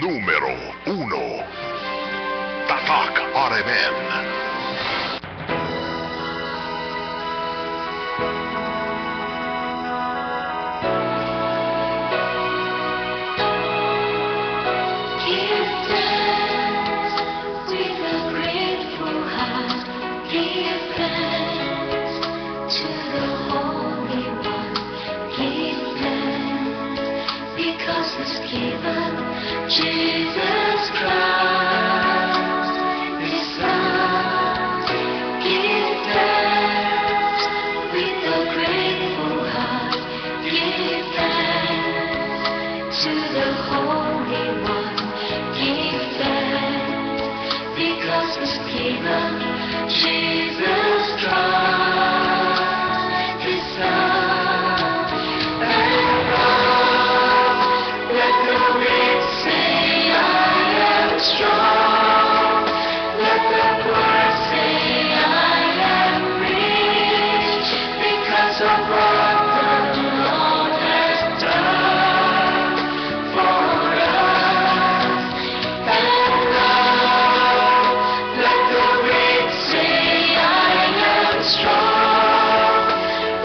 Numero 1. Tatak RMN. Jesus Christ, His Son, give thanks with a grateful heart. Give thanks to the Holy One. Give thanks because He's given Jesus Christ, His Son. Strong. Let the poor say I am rich because of what the Lord has done for us. And now let the weak say I am strong.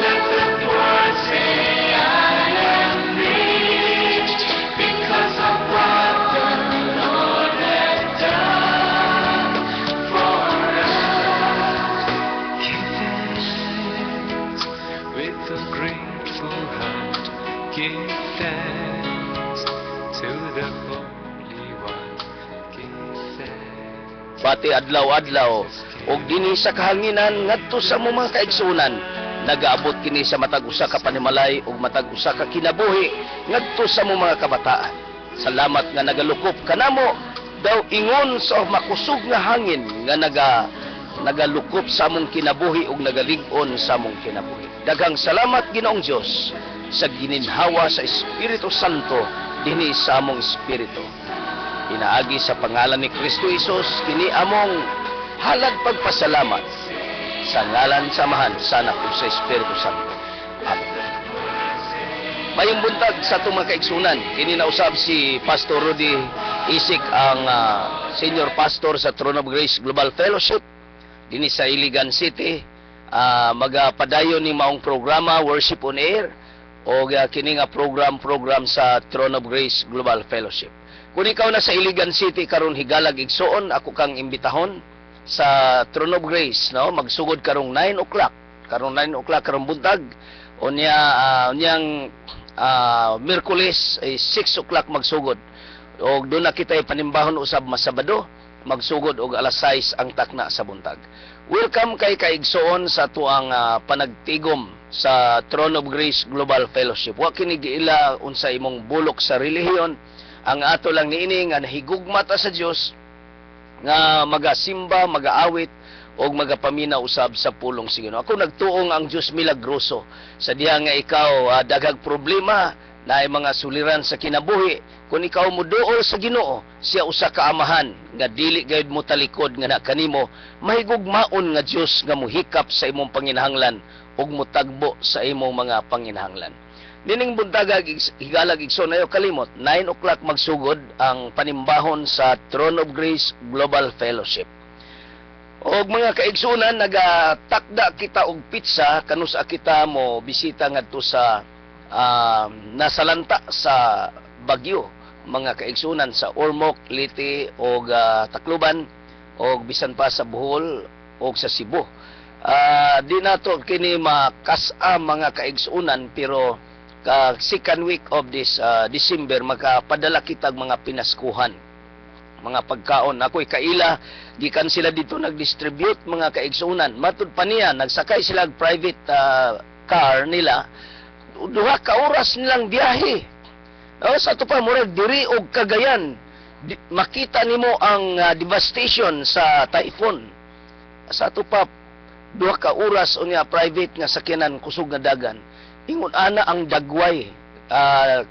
Let the poor say I am rich because of what the Lord has done for us. Give thanks with a grateful heart. Give thanks to the Holy One. Give thanks. Pati adlaw-adlaw og dinhi sa kahanginan ngadto sa mo mga kaigsunan nagaabot kini sa matag usa ka panimalay ug matag usa ka kinabuhi ngadto sa mo mga kabataan. Salamat nga nagalukop kanamo daw ingon sa makusog nga hangin nga nagalukop sa among kinabuhi ug nagalig-on sa among kinabuhi. Daghang salamat Ginoong Dios sa gininhawa sa Espiritu Santo dinhi sa among espiritu. Inaagi sa pangalan ni Kristo Jesus kini among halad pagpasalamat sa ngalan samahan sa Anak ug sa Espiritu Santo. Amen. Mayong buntag sa itong mga kaigsunan, kini nausab si Pastor Rudy Isik ang senior pastor sa Throne of Grace Global Fellowship dinhi sa Iligan City. Magapadayon ni maong programa Worship on Air o kini nga program sa Throne of Grace Global Fellowship. Kung ikaw na sa Iligan City karon higalag igsuon, ako kang imbitahon sa Throne of Grace, no? Magsugod karong 9 o'clock. Karong 9 o'clock karong buntag. Unyang Miyerkules ay 6 o'clock magsugod. O doon na kita panimbahon usab masabado, magsugod og alas 6 ang takna sa buntag. Welcome kay kaigsoon sa tuang panagtigom sa Throne of Grace Global Fellowship. Wa kini giila unsa imong bulok sa relihiyon. Ang ato lang niini nga nahigugma ta sa Dios nga magasimba, magaawit og magapamina usab sa pulong sa Ginoo. Ako nagtuong ang Dios milagroso sa diha nga ikaw daghang problema na ay mga suliran sa kinabuhi. Kung ikaw muduol sa Ginoo, siya usa ka amahan nga dili gayud mo talikod nga na kanimo mahigugmaon nga Dios nga muhikap sa imong panginahanglan ug mutagbo sa imong mga panginahanglan. Dining buntag higalag igsoon ayo kalimot 9 o'clock magsugod ang panimbahon sa Throne of Grace Global Fellowship. Og mga kaigsunan nagatakda kita og pizza kanusa kita mo bisita ngadto sa nasalanta sa Baguio, mga kaigsunan sa Ormoc, Leyte og Tacloban og bisan pa sa Bohol og sa Cebu. Di nato kini makasa mga kaigsunan pero second week of this December magpadala kitag mga pinaskuhan, mga pagkaon. Ako'y kaila gikan sila dito nag-distribute mga kaigsunan. Matud pa niya nagsakay sila private car nila, duha ka oras nilang biyahe. Sa ato pa murag diri og Cagayan makita nimo ang devastation sa typhoon. Sa ato pa duha ka oras unya private nga sakyanan kusog nga dagan. Ingon ana ang dagway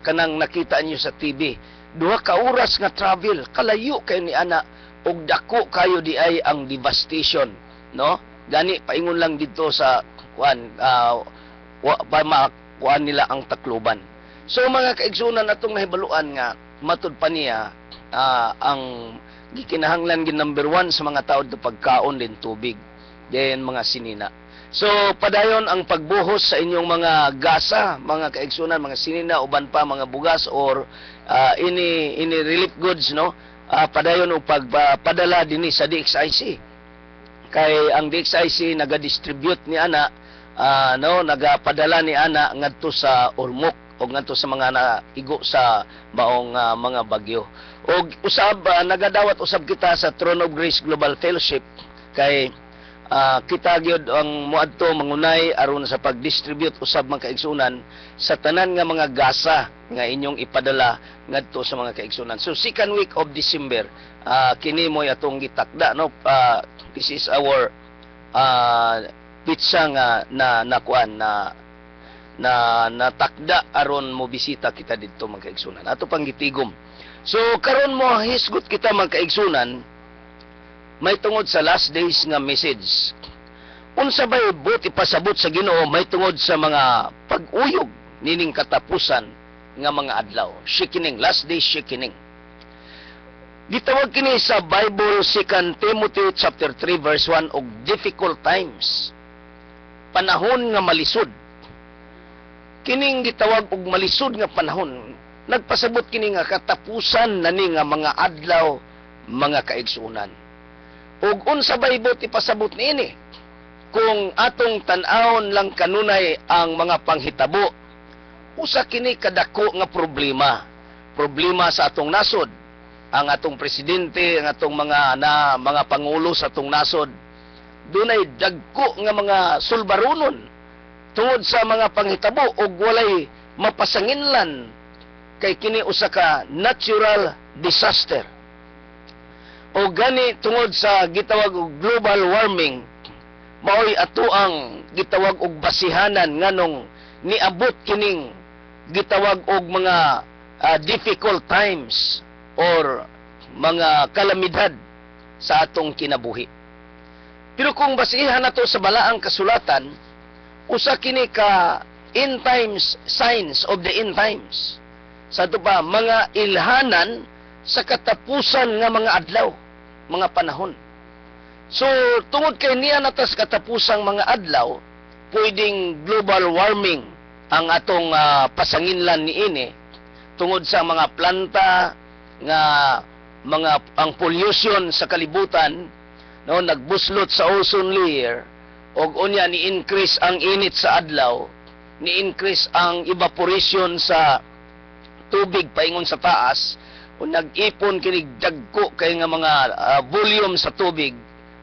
kanang nakita niyo sa TV. Duha ka oras nga travel, kalayo kayo ni ana og dako kayo di ay ang devastation, no? Gani paingon lang dito sa kuan nila ang Tacloban. So mga kaigsunan atong nahibaluan nga matud pa niya ang gikinahanglan gin number one sa mga tao do pagkaon din tubig, then mga sinina. So padayon ang pagbuhos sa inyong mga gasa, mga kaigsunan, mga sinina, uban pa mga bugas or ini relief goods, no. Padayon og pagpadala dinhi sa DXIC. Kay ang DXIC naga-distribute ni ana, no, nagapadala ni ana ngadto sa Ormoc o ngadto sa mga naigo sa maong mga bagyo. Og usab nagadawat usab kita sa Throne of Grace Global Fellowship kay kita gyud ang moadto mangunay aron sa pag-distribute usab mga kaigsunan sa tanan nga mga gasa nga inyong ipadala ngadto sa mga kaigsunan. So second week of December kini moy atong gitakda, no. This is our pizza nga nakuan na natakda aron mo bisita kita didto mga kaigsunan. Ato pang gitigom. So karon mo hisgot kita mga kaigsunan may tungod sa last days nga message. Unsa bay buti pasabot sa Ginoo may tungod sa mga pag-uyog nining katapusan nga mga adlaw. Shikening, last day shikening. Gitawag kini sa Bible 2 Timothy chapter 3 verse 1 og difficult times. Panahon nga malisod. Kining gitawag og malisod nga panahon. Nagpasabot kini nga katapusan na ni nga mga adlaw, mga kaigsunan. Ug unsa bay buti pasabot niini? Kung atong tan-awon lang kanunay ang mga panghitabo, usa kini kadako nga problema. Problema sa atong nasod. Ang atong presidente, ang atong mga pangulo sa atong nasod, dunay dagko nga mga sulbarunon tungod sa mga panghitabo ug walay mapasanginlan kay kini usa ka natural disaster. O gani tungod sa gitawag og global warming, maoy ato ang gitawag og basihanan nganong niabot kining gitawag og mga difficult times or mga kalamidad sa atong kinabuhi. Pero kung basihan nato sa balaang kasulatan, usa kini ka end times, signs of the end times. Sa ito pa, mga ilhanan sa katapusan nga mga adlaw, mga panahon. So, tungod kay niya natas katapusang mga adlaw, pwedeng global warming ang atong pasanginlan niini tungod sa mga planta nga ang pollution sa kalibutan, no, nagbuslot sa ozone layer og unya ni increase ang init sa adlaw, ni increase ang evaporation sa tubig paingon sa taas o nag-ipon kini dagko kay nga mga volume sa tubig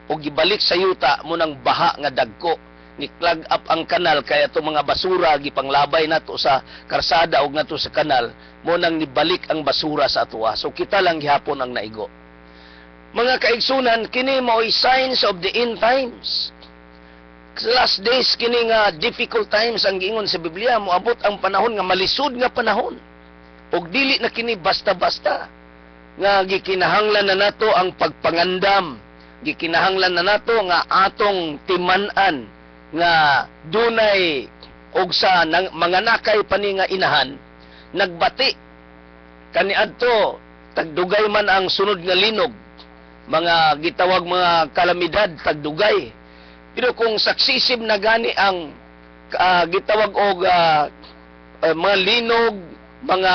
o gibalik sa yuta mo nang baha nga dagko ni clog up ang kanal kaya to mga basura gipanglabay nato sa karsada og nato sa kanal mo nang nibalik ang basura sa atuwa. So kita lang gihapon ang naigo. Mga kaigsunan, kini mao'y signs of the end times. Last days kini nga difficult times ang giingon sa Biblia, moabot ang panahon nga malisod nga panahon. Og dili na kini basta-basta nga gikinahanglan na nato ang pagpangandam, gikinahanglan na nato nga atong timan-an nga dunay og sa mga nakay pani nga inahan nagbati kaniadto tagdugay man ang sunod nga linog, mga gitawag mga kalamidad tagdugay. Pero kung successive na gani ang gitawag og mga linog, mga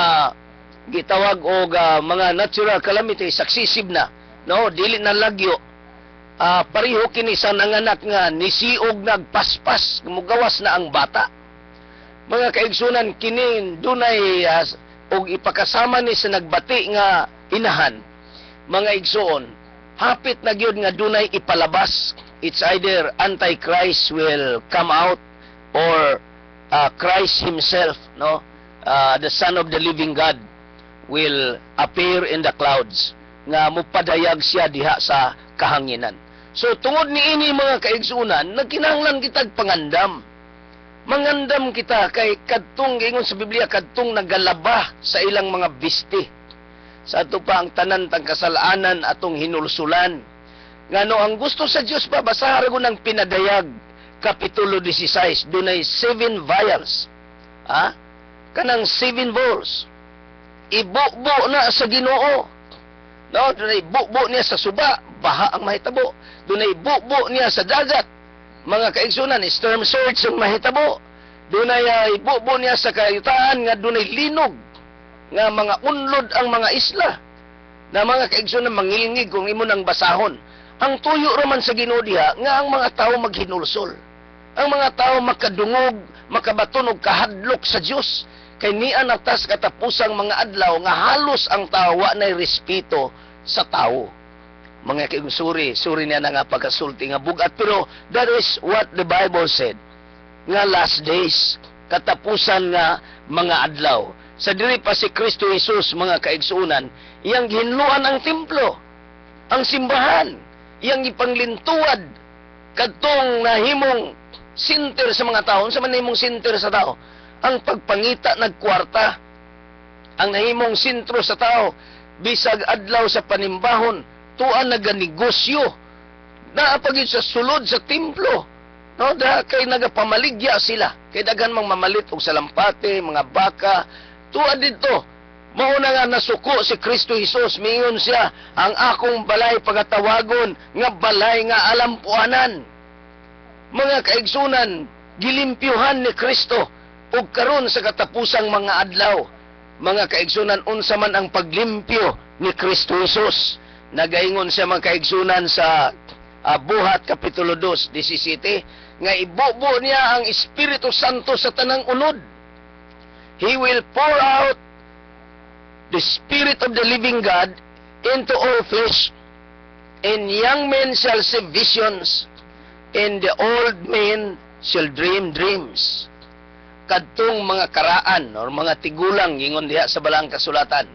gitawag og mga natural calamity successive na, no, dili na lagyo, pareho kini sa nanganak nga nisiog nagpaspas mugawas na ang bata. Mga kaigsunan, kini dunay og ipakasama ni sa nagbati nga inahan, mga igsuon, hapit na gyud nga dunay ipalabas. It's either Antichrist will come out or Christ himself, no, the Son of the Living God will appear in the clouds nga mupadayag siya diha sa kahanginan. So tungod niini mga kaigsunan, nagkinahanglan kitag pangandam. Mangandam kita kay kadtong ingon sa Biblia kadtong nagalaba sa ilang mga bisti. Sa ato pa ang tanan tang kasalanan atong hinulsulan. Ngano ang gusto sa Dios pa basahan ko ng pinadayag kapitulo 16 dunay 7 vials. Kanang 7 bowls. Ibubo na sa Ginoo. No, dunay bubo niya sa suba, baha ang mahitabo. Dunay bubo niya sa dagat, mga kaigsunan, storm surge ang mahitabo. Dunay bubo niya sa kayutaan nga dunay linog, nga mga unlod ang mga isla. Na mga kaigsunan mangilingig kung imo nang basahon. Ang tuyo raman sa Ginoo diha nga ang mga tao maghinulsol. Ang mga tao makadungog, makabaton og kahadlok sa Dios. Kay niya natas katapusang mga adlaw nga halos ang tawa na respeto sa tao. Mga suri niya na nga pagkasulti nga bugat. Pero that is what the Bible said. Nga last days, katapusan nga mga adlaw. Sa diri pa si Kristo Jesus, mga kaigsuunan, iyang ginluan ang templo, ang simbahan, iyang ipanglintuad, kadtong nahimong sinter sa mga tao. Sa man nahimong sinter sa tao? Ang pagpangita nagkwarta, ang nahimong sentro sa tao, bisag adlaw sa panimbahon, tuan naganegosyo, naapagid sa sulod sa templo, no? Kay nagapamaligya sila, kay daghan mang mamalit og salampate, mga baka, tuan dito, mauna nga nasuko si Kristo Jesus, mingon siya, ang akong balay pagatawagon, nga balay nga alampuanan. Mga kaigsunan, gilimpyuhan ni Kristo, ug karon sa katapusang mga adlaw, mga kaigsunan, unsa man ang paglimpyo ni Kristo Jesus. Nagaingon siya mga kaigsunan sa Buhat Kapitulo 2, 17, nga ibubo niya ang Espiritu Santo sa tanang unod. He will pour out the Spirit of the living God into all flesh, and young men shall see visions, and the old men shall dream dreams. Kadtong mga karaan or mga tigulang ingon diha sa balang kasulatan,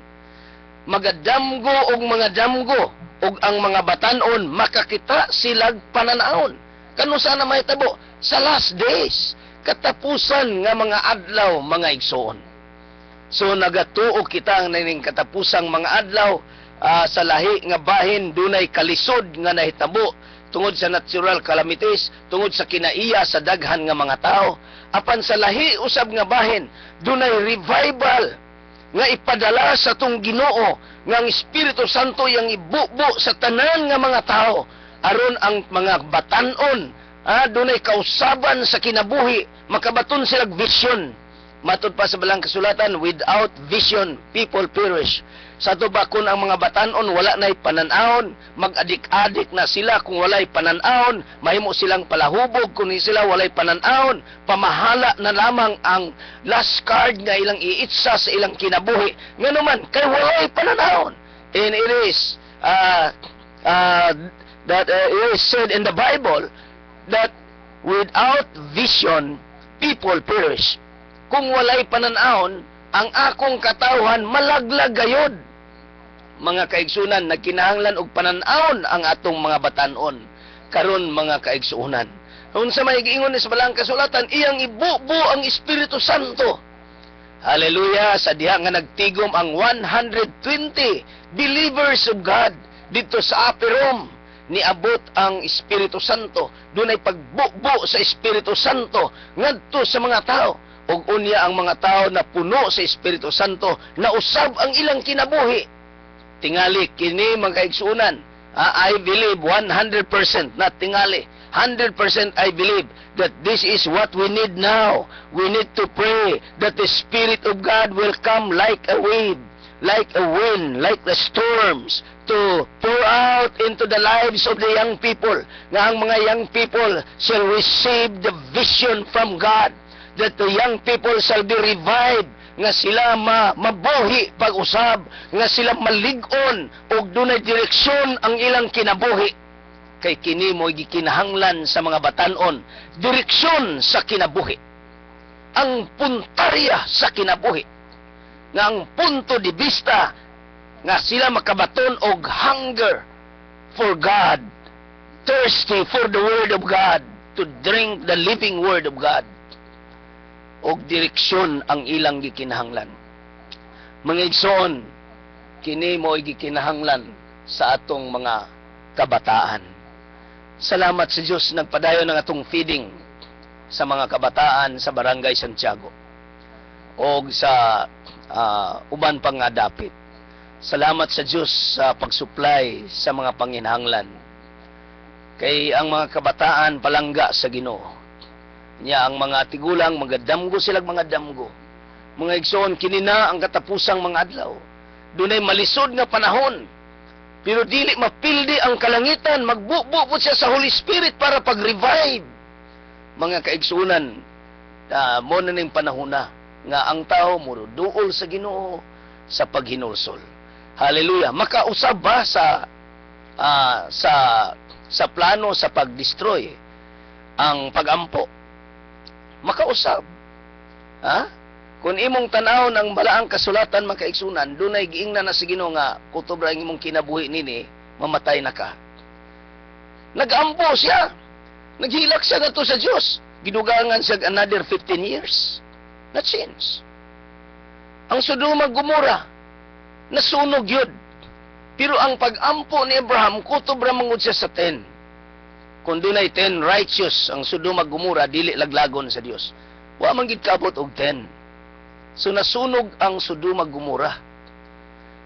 magadamgo og mga damgo og ang mga batan-on makakita silag pananaon. Kano sana mahitabo? Sa last days, katapusan nga mga adlaw, mga igsoon. So nagatuo kita ang naning katapusang mga adlaw, sa lahi nga bahin dunay kalisod nga nahitabo tungod sa natural calamities, tungod sa kinaiya sa daghan nga mga tao. Apan sa lahi usab nga bahin, dunay revival nga ipadala sa tong Ginoo, nga ang Espiritu Santo yang ibubo sa tanan nga mga tao, aron ang mga batan-on, dunay kausaban sa kinabuhi, makabaton silang vision. Matod pa sa balang kasulatan, without vision, people perish. Sa tubakon ang mga batan-on, wala na'y pananaon, mag-adik-adik na sila kung wala'y pananaon, mahimo silang palahubog kung sila wala'y pananaon, pamahala na lamang ang last card nga ilang iitsa sa ilang kinabuhi. Nga naman, kay wala'y pananaon. And it is, it is said in the Bible that without vision, people perish. Kung walay pananaon, ang akong katawhan malaglag gayod. Mga kaigsunan, nagkinahanglan og pananaon ang atong mga batanon karon mga kaigsunan. Unsa may giingon ni sa balang kasulatan, iyang ibubo ang Espiritu Santo. Hallelujah! Sa diha nga nagtigom ang 120 believers of God dito sa Upper Room, niabot ang Espiritu Santo. Dunay pagbubo sa Espiritu Santo ngadto sa mga tao. Og unya ang mga tao na puno sa Espiritu Santo, na usab ang ilang kinabuhi. Tingali kini mga kaigsunan, I believe 100%, not tingali, 100% I believe that this is what we need now. We need to pray that the Spirit of God will come like a wave, like a wind, like the storms, to pour out into the lives of the young people. Nga ang mga young people shall receive the vision from God, that the young people shall be revived, nga sila mabuhi pag-usab, nga sila malig-on og dunay direksyon ang ilang kinabuhi. Kay kini mo gikinahanglan sa mga batan-on, direksyon sa kinabuhi, ang puntarya sa kinabuhi, nga ang punto de vista nga sila makabaton og hunger for God, thirsty for the Word of God, to drink the living Word of God. Og direksyon ang ilang gikinahanglan. Mga igsoon, kini mo gikinahanglan sa atong mga kabataan. Salamat sa Dios nagpadayon ng atong feeding sa mga kabataan sa Barangay Santiago og sa uban pang nga dapit. Salamat sa Diyos sa pagsupply sa mga panginhanglan. Kay ang mga kabataan palangga sa Ginoo. Nya ang mga tigulang mga damgo silang mga damgo. Mga igsoon kinina ang katapusang mga adlaw. Dunay malisod nga panahon. Pero dili mapildi ang kalangitan, magbubo siya sa Holy Spirit para pag-revive. Mga kaigsunan, mo na ning panahon na nga ang tao mo duol sa Ginoo sa paghinulsol. Hallelujah. Makausab ba sa plano sa pag-destroy ang pag-ampo? Makausab. Ha? Kung imong tanawon ang balaang kasulatan makaigsunan, dunay giingnan na sa Ginoo nga kutob ra imong kinabuhi nini, mamatay na ka. Nag-ampo siya. Naghilak siya nato sa Dios. Gidugangan siya another 15 years. Na change. Ang Sodoma Gomora nasunog yun. Pero ang pag-ampo ni Abraham, kutob ra mangud siya sa 10. Kung dunay 10 righteous ang Sodoma Gomora, dili laglagon sa Dios. Wa man gid kaabot og 10. So nasunog ang Sodoma Gomora.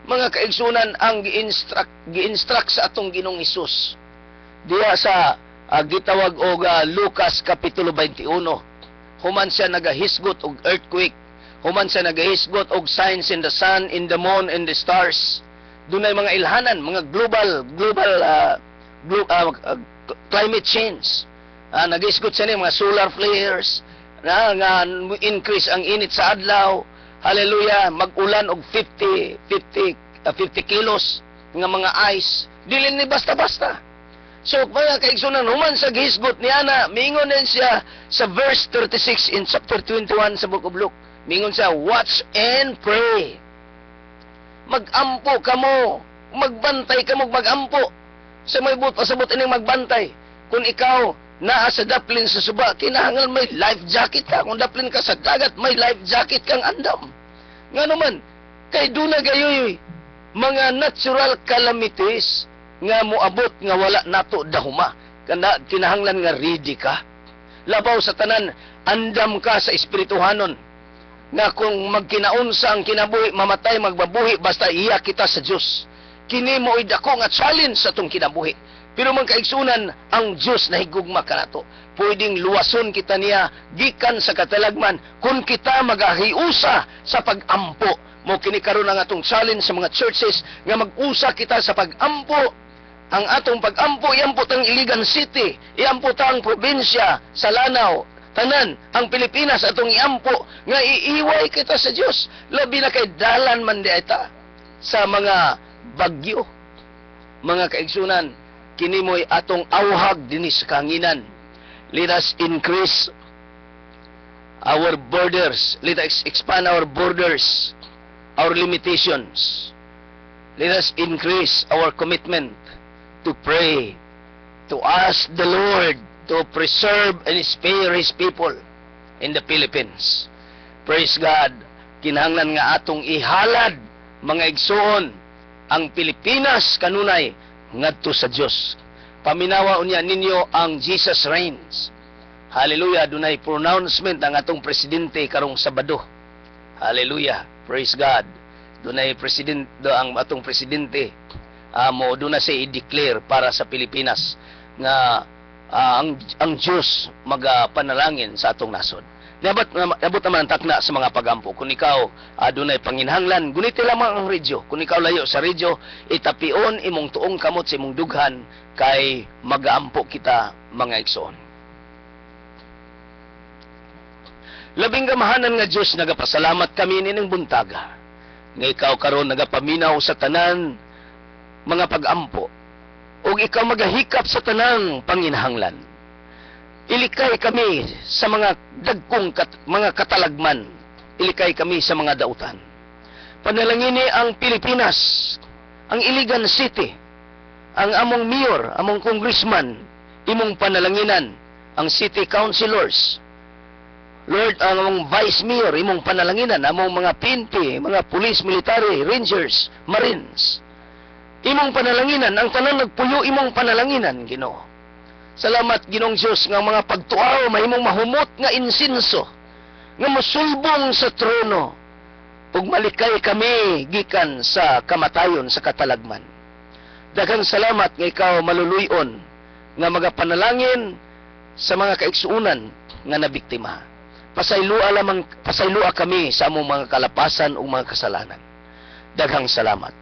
Mga kaigsunan, ang gi-instruct sa atong Ginoong Hesus diya sa gitawag og Lucas kapitulo 21. Human siya nagahisgot og earthquake, human siya nagahisgot og signs in the sun, in the moon, and the stars. Dunay mga ilhanan, mga global climate change. Nagahisgot siya ni mga solar flares, nga increase ang init sa adlaw. Hallelujah, mag-ulan og 50 kilos nga mga ice. Dili ni basta-basta. So, mga kaigsunan, human sa gihisgot niya na, mingon din siya sa verse 36 in chapter 21 sa Book of Luke. Mingon siya, watch and pray. Mag-ampo kamo. Magbantay kamo, mag-ampo. Sa may pasabot ining magbantay. Kung ikaw naa sa daplin sa suba, kinahanglan may life jacket ka. Kung daplin ka sa dagat, may life jacket kang andam. Nga naman, kay duna gayoy, mga natural calamities nga moabot nga wala nato dahuma. Kinahanglan nga ready ka. Labaw sa tanan, andam ka sa espirituhanon. Na kung magkinaunsa ang kinabuhi, mamatay, magbabuhi, basta iya kita sa Diyos. Kini mo dako nga challenge sa itong kinabuhi. Pero mga kaigsunan, ang Diyos na higugma ka nato. Pwedeng luwason kita niya, gikan sa katalagman, kung kita magahiusa sa pag-ampo. Mo kinikaroon ang atong challenge sa mga churches, nga mag-usa kita sa pag-ampo. Ang atong pag-ampo, iampo tang Iligan City, iampo tang probinsya, sa Lanao, tanan, ang Pilipinas atong iampo, nga iiway kita sa Diyos. Labi na kay dalan man di ita sa mga bagyo. Mga kaigsunan, kini mo'y atong awhag dinis sa kanginan. Let us increase our borders. Let us expand our borders, our limitations. Let us increase our commitment to pray, to ask the Lord to preserve and spare His people in the Philippines. Praise God. Kinahanglan nga atong ihalad, mga igsoon, ang Pilipinas kanunay ngadto sa Dios. Paminawa unya ninyo ang Jesus reigns. Hallelujah. Dunay pronouncement ang atong presidente karong Sabado. Hallelujah. Praise God. Dunay ang atong presidente. Mo doon na siya i-declare para sa Pilipinas nga ang Diyos magpanalangin sa atong nasod. Nabot naman ang takna sa mga pagampo. Kung ikaw adunay panginhanglan, guniti lamang ang radyo. Kung ikaw layo sa radyo, itapion imong tuong kamot sa imong dughan kay magaampo kita, mga igsoon. Labing gamahanan nga Diyos, nagapasalamat kami nining buntaga. Nga ikaw karon nagapaminaw sa tanan mga pag-ampo, o ikaw magahikap sa tanang panginhanglan. Ilikay kami sa mga dagkong mga katalagman. Ilikay kami sa mga dautan. Panalangini ang Pilipinas, ang Iligan City, ang among mayor, among congressman, imong panalanginan, ang city councilors, Lord, ang among vice mayor, imong panalanginan, among mga PNP, mga police, military, rangers, marines, imong panalanginan, ang tanan nagpuyo imong panalanginan, Ginoo. Salamat, Ginoong Diyos, nga mga pagtuaw, mahimong mahumot nga insinso, nga musulbong sa trono, o ug malikay kami gikan sa kamatayon sa katalagman. Daghang salamat nga ikaw maluluyon nga magapanalangin sa mga kaigsuunan nga nabiktima. Pasaylua kami sa among mga kalapasan ug mga kasalanan. Daghang salamat.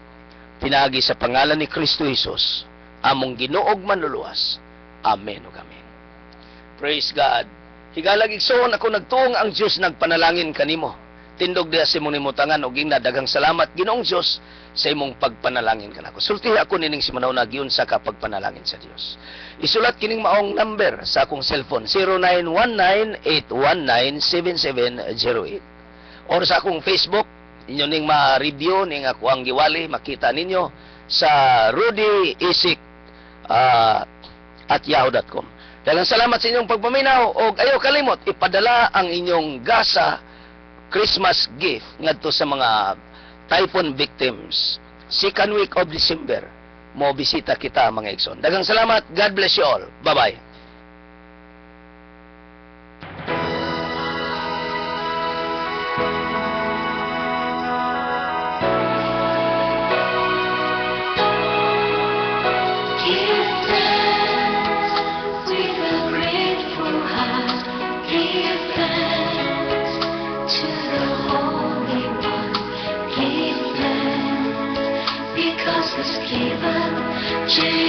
Pinaagi sa pangalan ni Kristo Jesus, among Ginoo ug manluluwas. Amen ug amen. Praise God. Higalag igsoon ako nagtuong ang Dios nagpanalangin kanimo. Tindog diha sa imong nimutangan og ingna daghang salamat Ginoong Dios sa imong pagpanalangin kanako. Sultihi ako nining si manaw nagyun sa kapagpanalangin sa Dios. Isulat kining maong number sa akong cellphone 0919-819-7708 or sa akong Facebook inyo ning ma-review ning ako ang giwali makita ninyo sa Rudy Isik at yahoo.com. Daghang salamat sa inyong pagpaminaw og ayaw kalimot ipadala ang inyong gasa Christmas gift ngadto sa mga typhoon victims. Second week of December, mo bisita kita mga igsoon. Daghang salamat. God bless you all. Bye-bye. Give thanks with a grateful heart. Give thanks to the Holy One. Give thanks because He's given Jesus.